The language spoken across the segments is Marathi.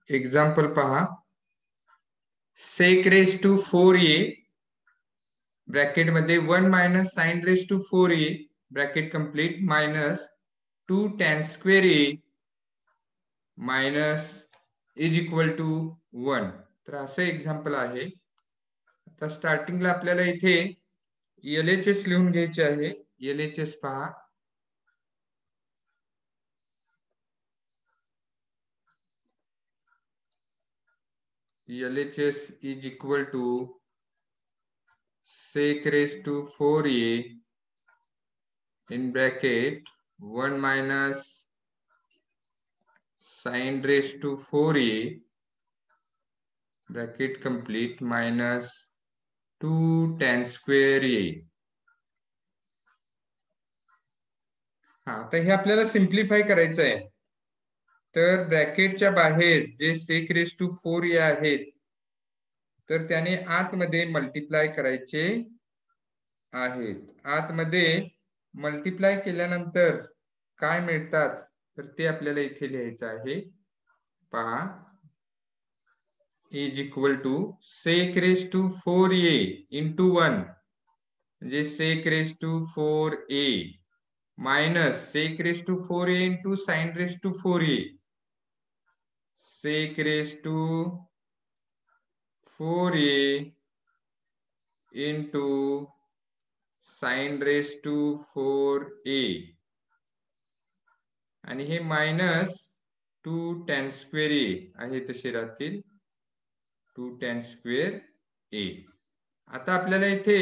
एक्झाम्पल पहा. sec raised to 4a bracket मध्ये 1 minus sine raise to 4a bracket complete minus 2 tan square a minus is equal to 1. तर असं एक्झाम्पल आहे. आता स्टार्टिंगला आपल्याला इथे LHS लिहून घ्यायचे आहे. LHS पहा. LHS is equal to sec raised to 4a in bracket 1 minus sin raised to 4a bracket complete minus 2 tan square a. आता हे आपल्याला सिंप्लिफाय करायचं आहे. तर ब्रॅकेटच्या बाहेर जे sec raised to 4a आहेत तर त्याने आतमध्ये मल्टिप्लाय करायचे आहेत. आतमध्ये मल्टिप्लाय केल्यानंतर काय मिळतात तर ते आपल्याला इथे लिहायचं आहे. पहा. Is equal to sec raised to 4a into 1 म्हणजे sec raised to 4a minus sec raised to 4a into sin raised to 4a sec raised to 4a into sin raised to 4a आणि हे मायनस 2 tan स्क्वेअर a आहे तसे राहतील 2 tan स्क्वेअर a. आता आपल्याला इथे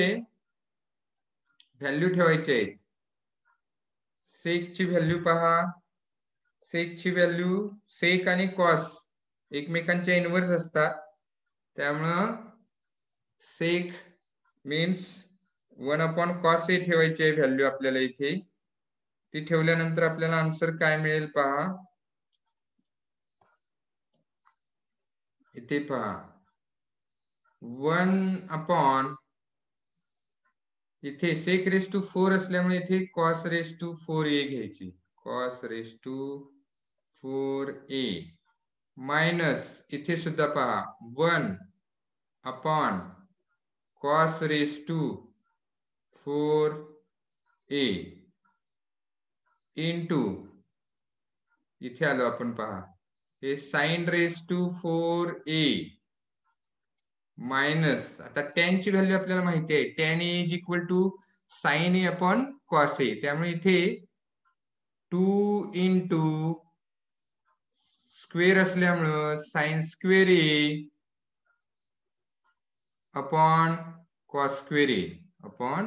व्हॅल्यू ठेवायची आहेत. सेक ची व्हॅल्यू पहा. सेक ची व्हॅल्यू सेक आणि कॉस एकमेकांच्या इनव्हर्स असतात. त्यामुळं सेक मीन्स 1/cos a ठेवायची आहे व्हॅल्यू आपल्याला इथे. ती ठेवल्यानंतर आपल्याला आन्सर काय मिळेल पहा. इथे पहा 1 इथे sec raised to 4 असल्यामुळे इथे cos raised to 4a घ्यायची. cos raised to 4a minus इथे सुद्धा पहा 1/cos raised to 4a into इथे आलो आपण पहा हे sin raised to 4a minus आता tan ची व्हॅल्यू आपल्याला माहिती आहे. tan a is equal to sin a upon cos a. त्यामुळे इथे 2 इंटू स्क्वेअर असल्यामुळं sin square a upon cos square a upon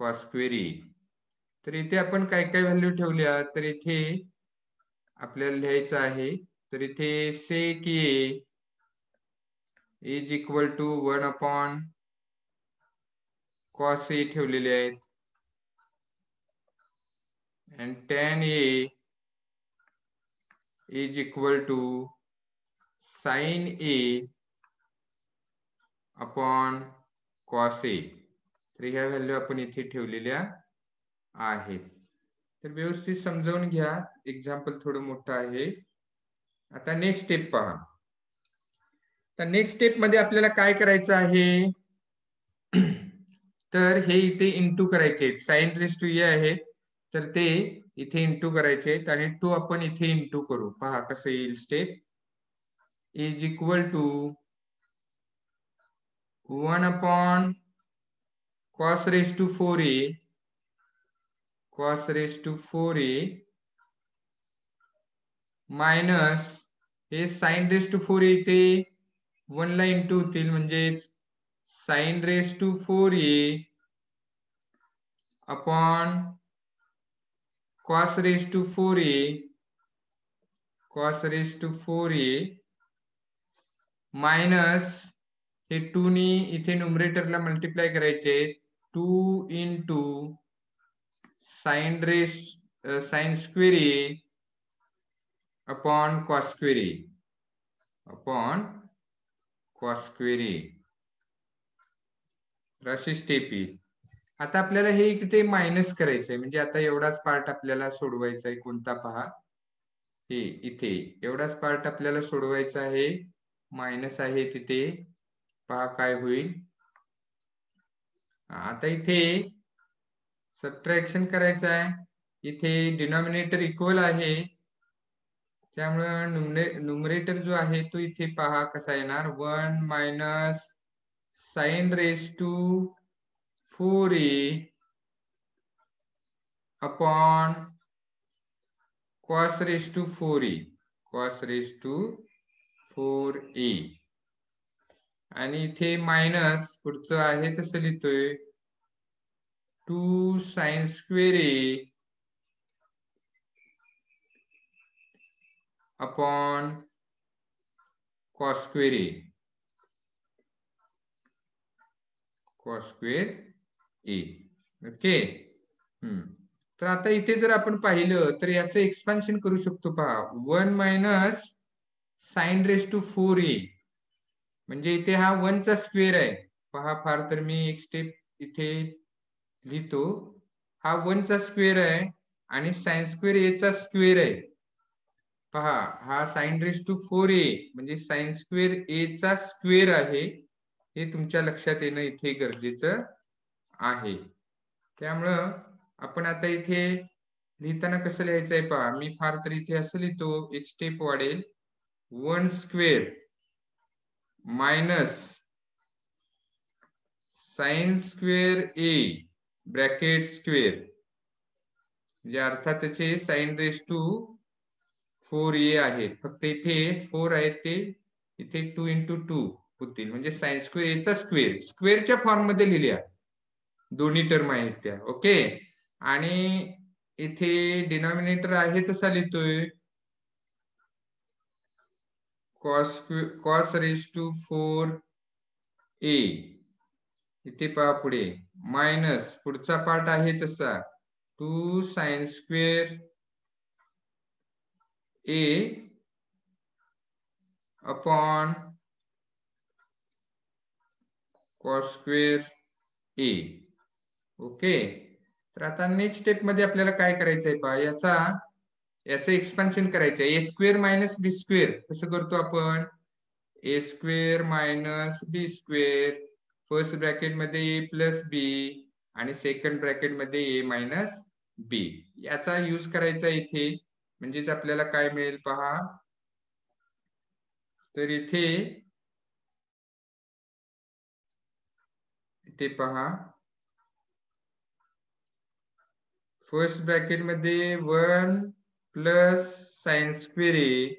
cos square a. तर इथे आपण काय काय व्हॅल्यू ठेवल्या तर इथे आपल्याला लिहायचं आहे. तर इथे sec a is equal to 1/cos a ठेवलेले आहेत and tan a is equal to sin a upon cos a. तर ह्या व्हॅल्यू आपण इथे ठेवलेल्या आहेत. तर व्यवस्थित समजावून घ्या. एक्झाम्पल थोडं मोठं आहे. आता नेक्स्ट स्टेप पहा. तर नेक्स्ट स्टेप मध्ये आपल्याला काय करायचं आहे तर हे इथे इंटू करायचे आहेत. साइन रेस टू ए आहेत तर ते इथे इंटू करायचे आहेत आणि तो आपण इथे इंटू करू. पहा कसं येईल step. Is equal to 1/cos raised to 4a cos raised to 4a minus हे sin raised to 4a इथे 1 ला इंटू होतील म्हणजे sin raised to 4a upon cos raised to 4a cos raised to 4a minus हे 2 नी इथे न्यूमरेटरला मल्टिप्लाय करायचे 2 into sin square a upon cos square a upon cos square a. अशी स्टेप येईल. आता आपल्याला हे इकडे मायनस करायचंय म्हणजे आता एवढाच पार्ट आपल्याला सोडवायचा आहे. कोणता पहा हे इथे एवढाच पार्ट आपल्याला सोडवायचा आहे. मायनस आहे तिथे, पहा काय होईल. आता इथे सबट्रॅक्शन करायचं आहे. इथे डिनॉमिनेटर इक्वल आहे, त्यामुळे न्यूमरेटर जो आहे तो इथे पहा कसा येणार. 1 minus sine raise to 4a upon cos raise to 4a, cos raise to 4a. आणि इथे मायनस पुढचं आहे तसं लिहितोय 2 sine square a upon cos square a, cos square a. Okay. तर आता इथे जर आपण पाहिलं तर याचं एक्सपान्शन करू शकतो पहा. 1 minus sine raise to 4a म्हणजे इथे हा 1 चा स्क्वेअर आहे पहा. फार तर मी एक स्टेप इथे लिहितो. हा 1 चा स्क्वेअर आहे आणि साइन स्क्वेअर a चा स्क्वेअर आहे पहा. हा साइन रेस टू 4a म्हणजे साइन स्क्वेअर a चा स्क्वेअर आहे, हे तुमच्या लक्षात येणं इथे गरजेचं आहे. त्यामुळं आपण आता इथे लिहिताना कसं लिहायचं आहे पहा. मी फार तर इथे असं लिहितो, एक स्टेप वाढेल. 1 square minus sine square a bracket square म्हणजे अर्थात त्याचे साइन रेस टू 4a आहेत. फक्त इथे 4 आहेत ते इथे 2 into 2 होतील म्हणजे साइन स्क्वेअर a चा स्क्वेअर स्क्वेअरच्या फॉर्म मध्ये लिहिल्या दोन्ही टर्म आहेत त्या. ओके. आणि इथे डिनॉमिनेटर आहे तसा लिहितोय cos रेस टू 4a. इथे पहा पुढे मायनस पुढचा पार्ट आहे तसा 2 sine square a upon cos square a. Okay. तर आता नेक्स्ट स्टेप मध्ये आपल्याला काय करायचंय पहा. याचं एक्सपान्शन करायचं आहे. a square minus b square कसं करतो आपण. a square minus b square first bracket मध्ये a प्लस b आणि सेकंड ब्रॅकेट मध्ये a मायनस b याचा यूज करायचा इथे. म्हणजेच आपल्याला काय मिळेल पहा. तर इथे पहा फर्स्ट ब्रॅकेट मध्ये 1 प्लस साइन स्क्वेअर a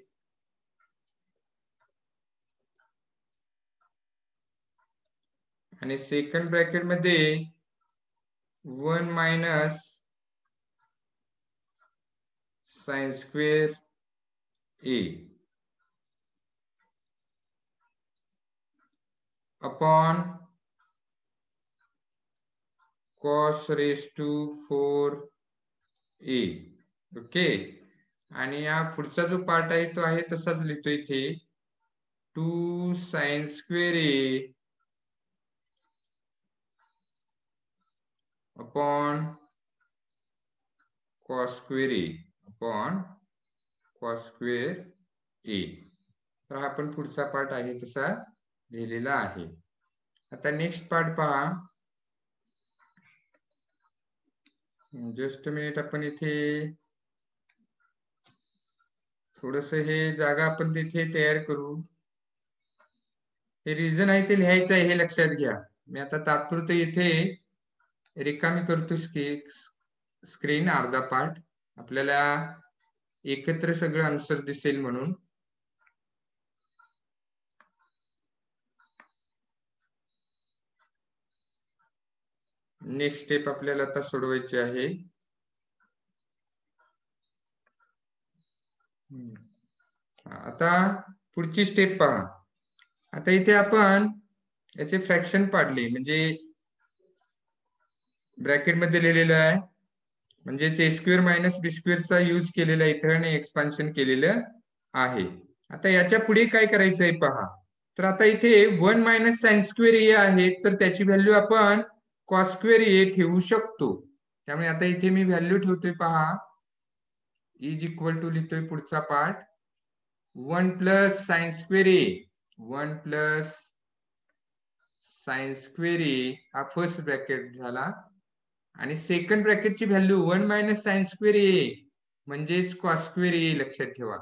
आणि सेकंड ब्रॅकेट मध्ये 1 minus sine square a upon cos raise to 4a. Okay. आणि या पुढचा जो पार्ट आहे तो आहे तसाच लिहितो इथे 2 sine square a upon cos square a upon cos square a. तर हा पण पुढचा पार्ट आहे तसा लिहिलेला आहे. आता नेक्स्ट पार्ट पहा. Just minute. आपण इथे थोडस हे जागा आपण तिथे तयार करू. हे रिझन आहे ते लिहायचं आहे हे लक्षात घ्या. मी आता तात्पुरतं इथे रिकामी करतो स्क्रीन अर्धा पार्ट, आपल्याला एकत्र सगळं आन्सर दिसेल म्हणून. नेक्स्ट स्टेप आपल्याला आता सोडवायची आहे. आता पुढची स्टेप पहा. आता इथे आपण याचे फ्रॅक्शन पाडले म्हणजे ब्रॅकेट मध्ये लिहिलेलं आहे म्हणजे a स्क्वेअर मायनस b स्क्वेअरचा यूज केलेला इथे आणि एक्सपान्शन केलेलं आहे. आता याच्या पुढे काय करायचंय पहा. तर आता इथे 1 मायनस साइन स्क्वेअर a आहे तर त्याची व्हॅल्यू आपण cos स्क्वेअर a ठेवू शकतो. त्यामुळे आता इथे मी व्हॅल्यू ठेवतोय पहा. इज इक्वल टू लिहितोय पुढचा part 1 plus sine square A 1 plus sine square A हा फर्स्ट ब्रॅकेट झाला आणि सेकंड ब्रॅकेटची value 1 minus sine square A म्हणजेच कॉस स्क्वेअर ए लक्षात ठेवा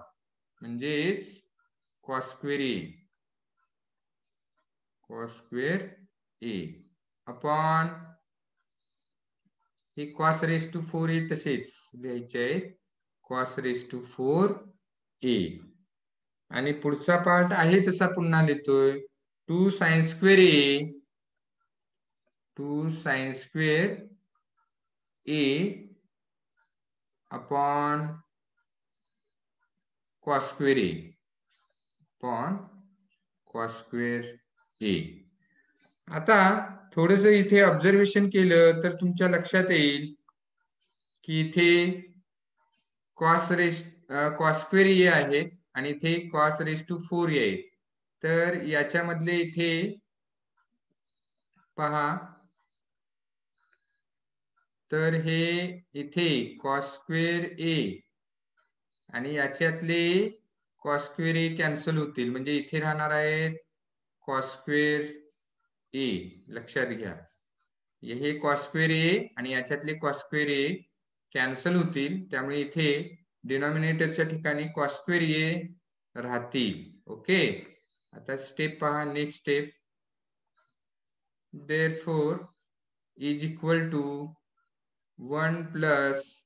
म्हणजेच कॉस स्क्वेअर ए अपॉन हे कॉस रेस टू 4 ए तसेच लिहायचे आहे कॉस रेस टू 4 ए आणि पुढचा पार्ट आहे तसा पुन्हा लिहितोय 2 sine square A upon cos square ए आता थोडस इथे ऑब्झर्वेशन केलं तर तुमच्या लक्षात येईल की इथे कॉस स्क्वेअर ए आहे आणि इथे कॉस रेस टू 4 ए आहे तर याच्यामधले इथे पहा तर हे इथे कॉस स्क्वेअर ए आणि याच्यातले कॉस स्क्वेअर ए कॅन्सल होतील म्हणजे इथे राहणार आहेत कॉस स्क्वेअर ए लक्षात घ्या हे कॉस स्क्वेअर ए आणि याच्यातले कॉस स्क्वेअर ए कॅन्सल होतील त्यामुळे इथे डिनॉमिनेटरच्या ठिकाणी कॉस स्क्वेअर ए राहतील ओके आता स्टेप पहा next step therefore is equal to 1 plus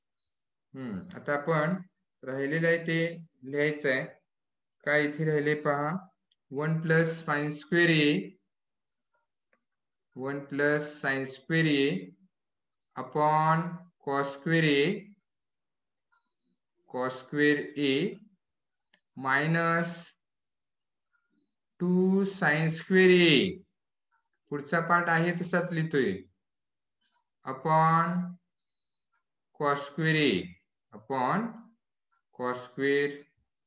आता आपण राहिलेलं आहे ते लिहायचं आहे काय इथे राहिले पहा 1 plus sine square A upon cos square A minus 2 sine square ए पुढचा पार्ट आहे तसाच लिहितोय upon cos square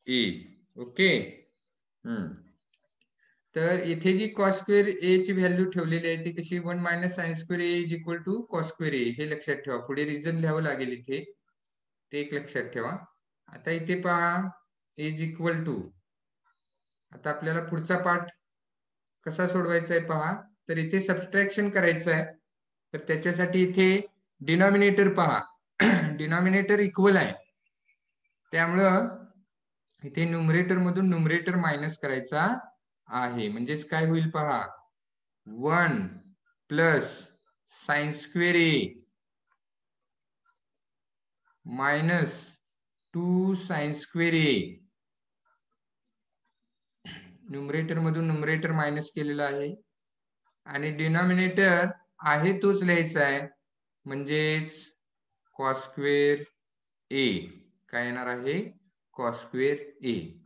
A okay तर इथे जी कॉस स्क्वेअर ए ची व्हॅल्यू ठेवलेली आहे ती कशी 1 minus sine square A is equal to cos square A हे लक्षात ठेवा पुढे रिझन लिहावं लागेल इथे ते एक लक्षात ठेवा आता इथे पहा इज इक्वल टू आता आपल्याला पुढचा पार्ट कसा सोडवायचा आहे पहा तर इथे सबट्रॅक्शन करायचं आहे तर त्याच्यासाठी इथे डिनॉमिनेटर पहा डिनॉमिनेटर इक्वल आहे त्यामुळं इथे न्यूमरेटर मधून न्यूमरेटर मायनस करायचा आहे म्हणजेच काय होईल पहा 1 प्लस साइन स्क्वेअर ए मायनस 2 साइन स्क्वेअर ए न्यूमरेटर मधून न्यूमरेटर मायनस केलेला आहे आणि डिनॉमिनेटर आहे तोच लिहायचा आहे म्हणजेच कॉस स्क्वेअर ए काय येणार आहे कॉस स्क्वेअर ए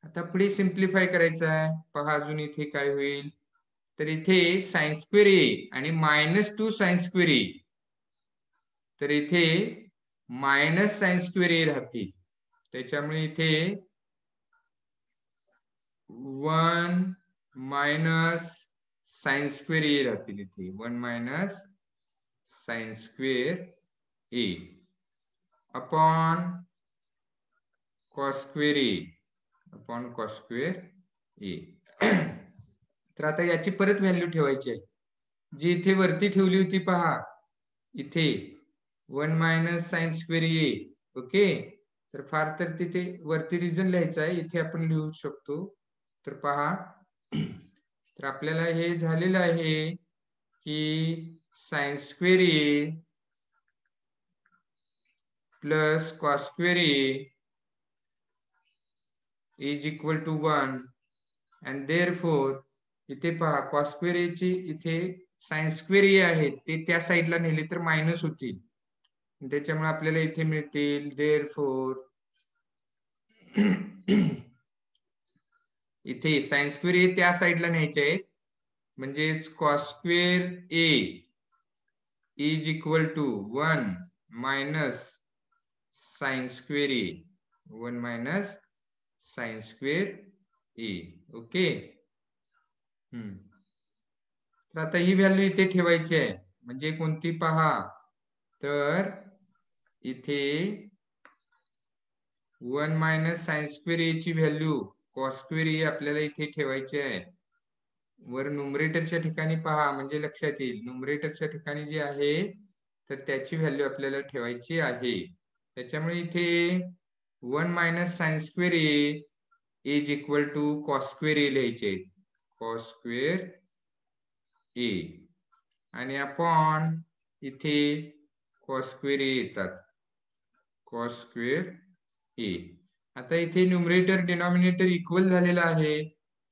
आता पुढे सिंप्लिफाय करायचं आहे पहा अजून इथे काय होईल तर इथे साइन स्क्वेअर ए आणि मायनस 2 साइन स्क्वेअर ए तर इथे मायनस साइन स्क्वेअर ए राहतील त्याच्यामुळे इथे 1 मायनस साइन स्क्वेअर ए राहतील इथे 1 minus sine square A upon cos square ए तर आता याची परत व्हॅल्यू ठेवायची आहे जी इथे वरती ठेवली होती पहा इथे 1 minus sine square A okay तर फार तर तिथे वरती रिझन लिहायचं आहे इथे आपण लिहू शकतो तर पहा तर आपल्याला हे झालेलं आहे की sine square A plus cos square A is equal to 1 and therefore इथे पहा कॉस स्क्वेअर ए ची इथे साइन स्क्वेअर ए आहे ते त्या साइडला नेले तर मायनस होतील त्याच्यामुळे आपल्याला इथे मिळतील therefore इथे साइन स्क्वेअर ए त्या साइडला न्यायचे आहेत म्हणजेच cos square A is equal to 1 minus sine square A 1 minus sine square A okay तर आता ही व्हॅल्यू इथे ठेवायची आहे म्हणजे कोणती पहा तर इथे 1 मायनस साइन स्क्वेअर ए ची व्हॅल्यू कॉस स्क्वेअर ए आपल्याला इथे ठेवायची आहे. वर न्यूमरेटरच्या ठिकाणी पहा म्हणजे लक्षात येईल. न्यूमरेटरच्या ठिकाणी जे आहे तर त्याची व्हॅल्यू आपल्याला ठेवायची आहे. त्याच्यामुळे इथे 1 minus sine square A is equal to cos square A लिहायचे. कॉस स्क्वेअर ए आणि अपॉन इथे कॉस स्क्वेअर ए येतात. कॉस स्क्वेअर ए. आता इथे न्यूमरेटर डिनॉमिनेटर इक्वल झालेला आहे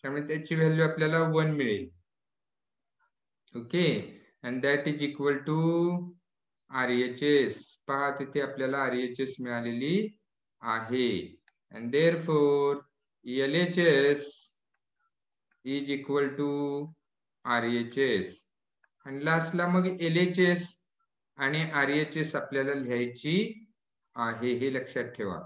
त्यामुळे त्याची व्हॅल्यू आपल्याला 1 मिळेल. Okay, and that is equal to RHS. पहा तिथे आपल्याला RHS मिळालेली आहे. अँड देअरफॉर LHS इज इक्वल टू RHS. आणि लास्टला मग LHS आणि RHS आपल्याला लिहायची आहे, हे लक्षात ठेवा.